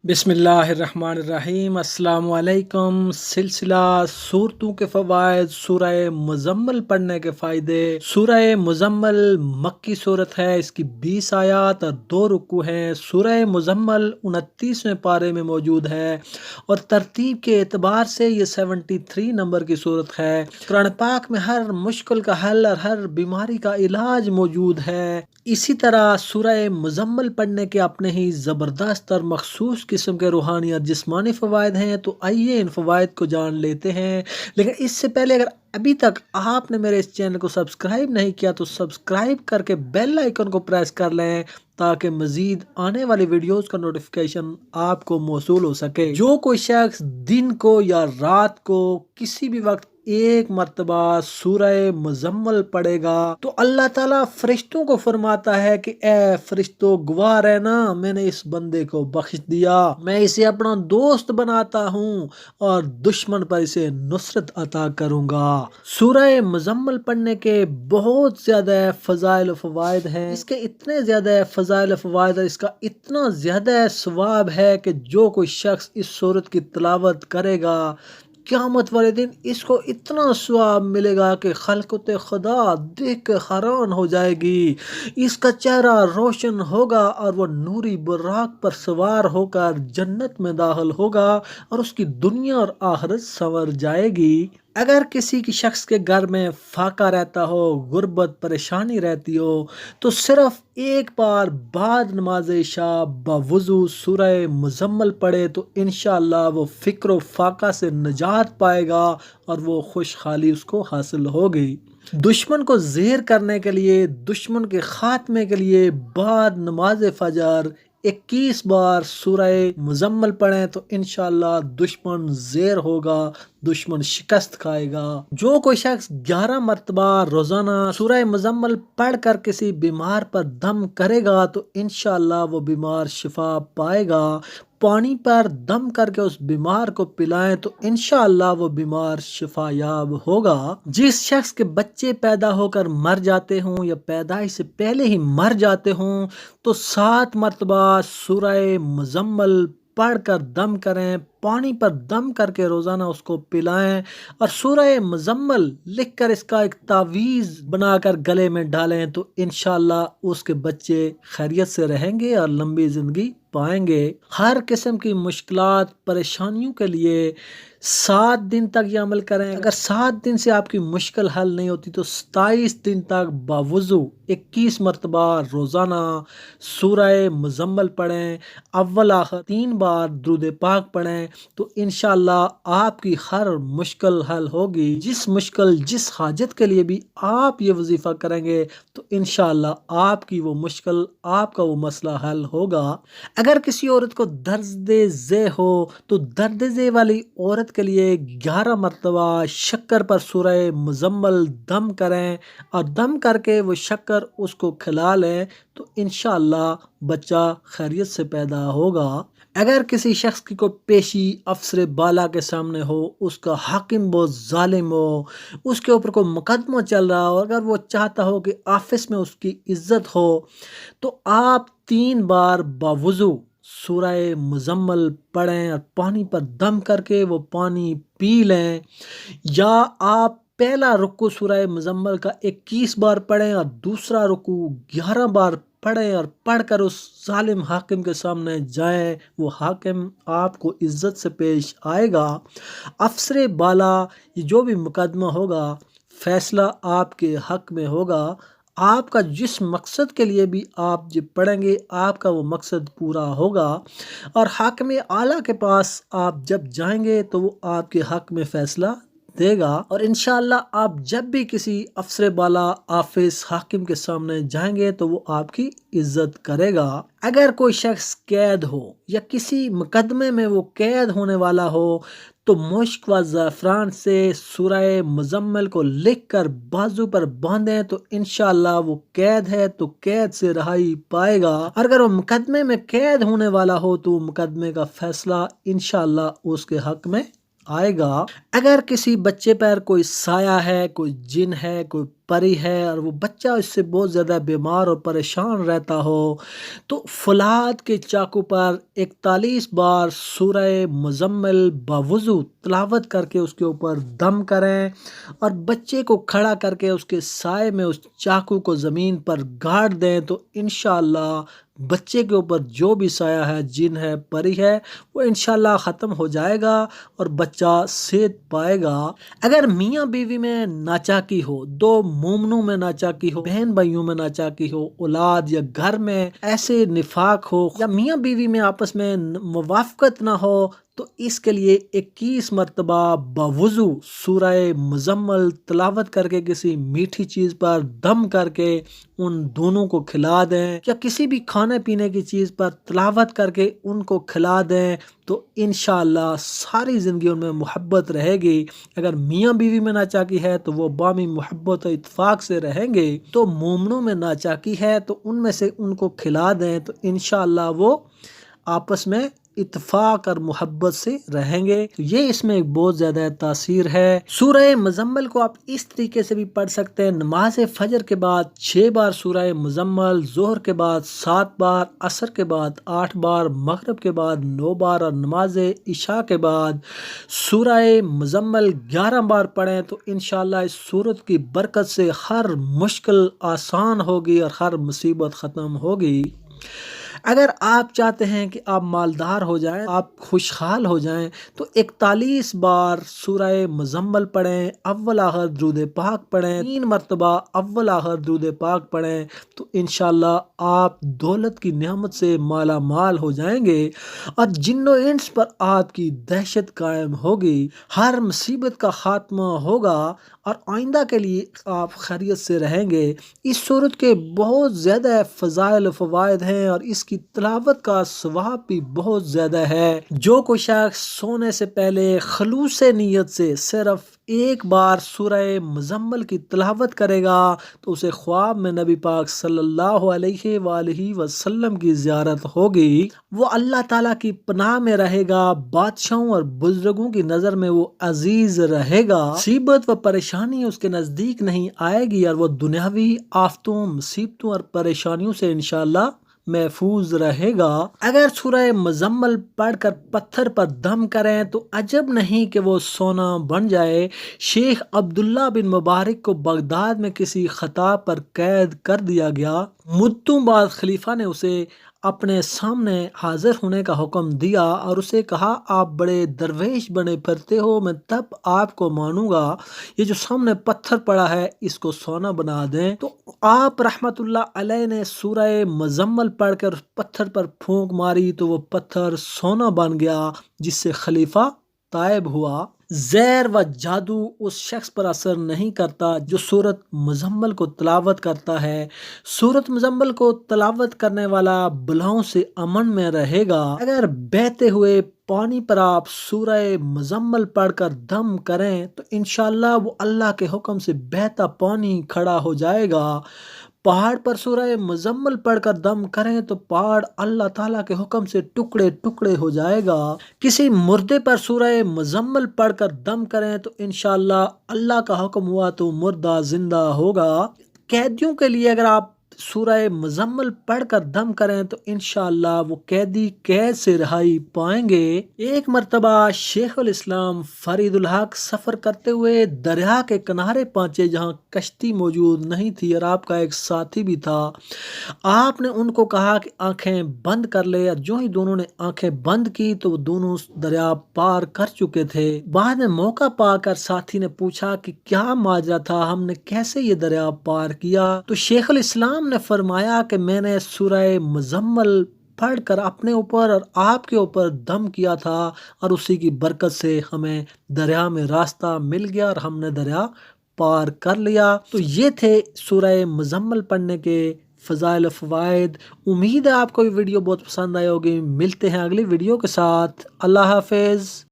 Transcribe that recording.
बिस्मिल्लाहिर्रहमानिर्रहीम। अस्सलाम वालेकुम। सिलसिला सूरतों के फ़वाइद, सूरह मुज़म्मल पढ़ने के फ़ायदे। सूरह मुज़म्मल मक्की सूरत है, इसकी 20 आयत और 2 रुकू हैं। सूरह मुज़म्मल 29वें पारे में मौजूद है और तरतीब के एतबार से ये 73 नंबर की सूरत है। कुरान पाक में हर मुश्किल का हल और हर बीमारी का इलाज मौजूद है। इसी तरह सूरह मुज़म्मल पढ़ने के अपने ही ज़बरदस्त और मखसूस किस्म के रूहानी और जिस्मानी फ़वाइद हैं, तो आइए इन फ़वाइद को जान लेते हैं। लेकिन इससे पहले अगर अभी तक आपने मेरे इस चैनल को सब्सक्राइब नहीं किया तो सब्सक्राइब करके बेल आइकन को प्रेस कर लें ताकि मज़ीद आने वाली वीडियोस का नोटिफिकेशन आपको मौसूल हो सके। जो कोई शख्स दिन को या रात को किसी भी वक्त एक मर्तबा सूरह मुज़म्मल पढ़ेगा तो अल्लाह ताला फरिश्तों को फरमाता है कि ए फरिश्तों गवाह रहना, मैंने इस बंदे को बख्श दिया, मैं इसे अपना दोस्त बनाता हूँ और दुश्मन पर इसे नुसरत अता करूँगा। सूरह मुज़म्मल पढ़ने के बहुत ज़्यादा फ़ज़ाइल व फ़वाइद हैं। इसके इतने ज़्यादा फ़ज़ाइल व फ़वाइद और इसका इतना ज़्यादा सवाब है कि जो कोई शख्स इस सूरत की तिलावत करेगा क़यामत वाले दिन इसको इतना सवाब मिलेगा कि खल्क़त खुदा देख कर हैरान हो जाएगी। इसका चेहरा रोशन होगा और वो नूरी बुर्राक पर सवार होकर जन्नत में दाखिल होगा और उसकी दुनिया और आखिरत संवर जाएगी। अगर किसी की शख्स के घर में फाका रहता हो, गुर्बत परेशानी रहती हो, तो सिर्फ एक बार बाद नमाज इशा बावुज़ू सूरह मुज़म्मल पढ़े तो इंशाअल्लाह वो फ़िक्र व फाका से निजात पाएगा और वो खुशहाली उसको हासिल होगी। दुश्मन को ज़ेर करने के लिए, दुश्मन के खात्मे के लिए बाद नमाज फजर 21 बार सूरह मुज़म्मल पढ़ें तो इंशाअल्लाह दुश्मन ज़ेर होगा, दुश्मन शिकस्त खाएगा। जो कोई शख्स 11 मरतबा रोज़ाना सूरह मुज़म्मल पढ़ कर किसी बीमार पर दम करेगा तो इंशाअल्लाह वो बीमार शिफा पाएगा। पानी पर दम करके उस बीमार को पिलाएं तो इंशाअल्लाह वो बीमार शिफायाब होगा। जिस शख्स के बच्चे पैदा होकर मर जाते हों या पैदाइश से पहले ही मर जाते हों तो 7 मरतबा सूरह मुज़म्मल पढ़ कर दम करें, पानी पर दम करके रोज़ाना उसको पिलाएं और सूरह मुज़म्मल लिख कर इसका एक तावीज़ बनाकर गले में डालें तो इंशाअल्लाह उसके बच्चे खैरियत से रहेंगे और लंबी ज़िंदगी पाएंगे। हर किस्म की मुश्किलात परेशानियों के लिए 7 दिन तक ये अमल करें। अगर 7 दिन से आपकी मुश्किल हल नहीं होती तो 27 दिन तक बावुज़ू 21 मरतबा रोज़ाना सूरह मुज़म्मल पढ़ें, अव्वल आखिर 3 बार दुरूद पाक पढ़ें तो इंशाअल्लाह आपकी हर मुश्किल हल होगी। जिस मुश्किल जिस हाजत के लिए भी आप ये वजीफ़ा करेंगे तो इंशाअल्लाह आपकी वो मुश्किल, आपका वो मसला हल होगा। अगर किसी औरत को दर्द ज़े हो तो दर्द ज़े वाली औरत के लिए 11 मरतबा शक्कर पर सूरह मुज़म्मल दम करें और दम करके वो शक्कर उसको खिला लें तो इंशाअल्लाह बच्चा खैरियत से पैदा होगा। अगर किसी शख्स की कोई पेशी अफसर बाला के सामने हो, उसका हाकिम बहुत ज़ालिम हो, उसके ऊपर कोई मुकदमा चल रहा हो, अगर वो चाहता हो कि ऑफिस में उसकी इज्जत हो तो आप 3 बार बावुज़ू सूरह मुज़म्मल पढ़ें और पानी पर दम करके वो पानी पी लें, या आप पहला रुकू सूरह मुज़म्मल का 21 बार पढ़ें और दूसरा रुकू 11 बार पढ़ें और पढ़कर उस जालिम हाकिम के सामने जाएं। वो हाकिम आपको इज्जत से पेश आएगा। अफसर बाला ये जो भी मुकदमा होगा फैसला आपके हक में होगा। आपका जिस मकसद के लिए भी आप जब पढ़ेंगे आपका वो मकसद पूरा होगा और हाकिम आला के पास आप जब जाएंगे तो वो आपके हक में फैसला देगा और इंशाअल्लाह आप जब भी किसी अफसर बाला ऑफिस हाकिम के सामने जाएंगे तो वो आपकी इज्जत करेगा। अगर कोई शख्स कैद हो या किसी मुकदमे में वो कैद होने वाला हो तो मुश्क व ज़ाफ़रान से सूरह मुज़म्मल को लिख कर बाजू पर बांधें तो इंशाअल्लाह वो कैद है तो कैद से रहाई पाएगा। अगर वो मुकदमे में कैद होने वाला हो तो मुकदमे का फैसला इंशाअल्लाह उसके हक में آئے گا۔ اگر کسی بچے پر کوئی سایہ ہے، کوئی جن ہے، کوئی پری ہے اور وہ بچہ اس سے بہت زیادہ بیمار اور پریشان رہتا ہو تو فولاد کے چاقو پر 41 بار سورہ مزمل باوضو تلاوت کر کے اس کے اوپر دم کریں اور بچے کو کھڑا کر کے اس کے سائے میں اس چاقو کو زمین پر گاڑ دیں تو انشاءاللہ بچے کے اوپر جو بھی سایہ ہے، جن ہے، پری ہے، وہ انشاءاللہ ختم ہو جائے گا اور بچہ صحت پائے گا۔ اگر میاں بیوی میں ناچاکی ہو، دو مومنوں میں ناچاکی ہو، بہن بھائیوں میں ناچاکی ہو، اولاد یا گھر میں ایسے نفاق ہو یا میاں بیوی میں آپس میں موافقت نہ ہو تو اس کے لیے 21 مرتبہ باوضو سورہ مزمل تلاوت کر کے کسی میٹھی چیز پر دم کر کے ان دونوں کو کھلا دیں یا کسی بھی کھانے پینے کی چیز پر تلاوت کر کے ان کو کھلا دیں تو انشاءاللہ ساری زندگی ان میں محبت رہے گی۔ اگر میاں بیوی میں ناچاکی ہے تو وہ بامی محبت و اتفاق سے رہیں گے، تو مومنوں میں ناچاکی ہے تو ان میں سے ان کو کھلا دیں تو انشاءاللہ وہ آپس میں اتفاق اور محبت سے رہیں گے۔ تو یہ اس میں ایک بہت زیادہ تاثیر ہے۔ سورہ مزمل کو آپ اس طریقے سے بھی پڑھ سکتے ہیں، نماز فجر کے بعد 6 بار سورہ مزمل، ظہر کے بعد 7 بار، عصر کے بعد 8 بار، مغرب کے بعد 9 بار اور نماز عشاء کے بعد سورہ مزمل 11 بار پڑھیں تو انشاءاللہ اس سورت کی برکت سے ہر مشکل آسان ہوگی اور ہر مصیبت ختم ہوگی۔ اگر آپ چاہتے ہیں کہ آپ مالدار ہو جائیں، آپ خوشحال ہو جائیں تو 41 بار سورہ مزمل پڑھیں، اول آخر درود پاک پڑھیں، 3 مرتبہ اول آخر درود پاک پڑھیں تو انشاءاللہ آپ دولت کی نعمت سے مالا مال ہو جائیں گے اور جن و انس پر آپ کی دہشت قائم ہوگی، ہر مصیبت کا خاتمہ ہوگا اور آئندہ کے لیے آپ خیریت سے رہیں گے۔ اس سورت کے بہت زیادہ فضائل و فوائد ہیں اور اس کی تلاوت کا ثواب بھی بہت زیادہ ہے۔ جو کوئی شخص سونے سے پہلے خلوص نیت سے صرف ایک بار سورہ مزمل کی تلاوت کرے گا تو اسے خواب میں نبی پاک صلی اللہ علیہ وآلہ وسلم کی زیارت ہوگی، وہ اللہ تعالیٰ کی پناہ میں رہے گا، بادشاہوں اور بزرگوں کی نظر میں وہ عزیز رہے گا، مصیبت و پریشانی اس کے نزدیک نہیں آئے گی اور وہ دنیاوی آفتوں، مصیبتوں اور پریشانیوں سے انشاءاللہ محفوظ رہے گا۔ اگر سورہ مزمل پڑھ کر پتھر پر دم کریں تو عجب نہیں کہ وہ سونا بن جائے۔ شیخ عبداللہ بن مبارک کو بغداد میں کسی خطا پر قید کر دیا گیا، مدتوں بعد خلیفہ نے اسے اپنے سامنے حاضر ہونے کا حکم دیا اور اسے کہا آپ بڑے درویش بنے پھرتے ہو، میں تب آپ کو مانوں گا، یہ جو سامنے پتھر پڑا ہے اس کو سونا بنا دیں۔ تو آپ رحمت اللہ علیہ نے سورہ مزمل پڑھ کر پتھر پر پھونک ماری تو وہ پتھر سونا بن گیا جس سے خلیفہ تائب ہوا۔ زہر و جادو اس شخص پر اثر نہیں کرتا جو سورت مزمل کو تلاوت کرتا ہے۔ سورت مزمل کو تلاوت کرنے والا بلاؤں سے امن میں رہے گا۔ اگر بہتے ہوئے پانی پر آپ سورہ مزمل پڑھ کر دم کریں تو انشاءاللہ وہ اللہ کے حکم سے بہتا پانی کھڑا ہو جائے گا۔ پہاڑ پر سورہ مزمل پڑھ کر دم کریں تو پہاڑ اللہ تعالیٰ کے حکم سے ٹکڑے ٹکڑے ہو جائے گا۔ کسی مردے پر سورہ مزمل پڑھ کر دم کریں تو انشاءاللہ اللہ کا حکم ہوا تو مردہ زندہ ہوگا۔ قیدیوں کے لیے اگر آپ سورہ مزمل پڑھ کر دم کریں تو انشاءاللہ وہ قیدی قید سے رہائی پائیں گے۔ ایک مرتبہ شیخ الاسلام فرید الحق سفر کرتے ہوئے دریا کے کنارے پہنچے جہاں کشتی موجود نہیں تھی اور آپ کا ایک ساتھی بھی تھا۔ آپ نے ان کو کہا کہ آنکھیں بند کر لے اور جو ہی دونوں نے آنکھیں بند کی تو وہ دونوں دریا پار کر چکے تھے۔ بعد میں موقع پا کر ساتھی نے پوچھا کہ کیا ماجرا تھا، ہم نے کیسے یہ دریا پار کیا؟ تو شیخ الاسلام نے فرمایا کہ میں نے سورہ مزمل پڑھ کر اپنے اوپر اور آپ کے اوپر دم کیا تھا اور اسی کی برکت سے ہمیں دریا میں راستہ مل گیا اور ہم نے دریا پار کر لیا۔ تو یہ تھے سورہ مزمل پڑھنے کے فضائل و فوائد۔ امید ہے آپ کو یہ ویڈیو بہت پسند آئی ہوگی۔ ملتے ہیں اگلی ویڈیو کے ساتھ۔ اللہ حافظ۔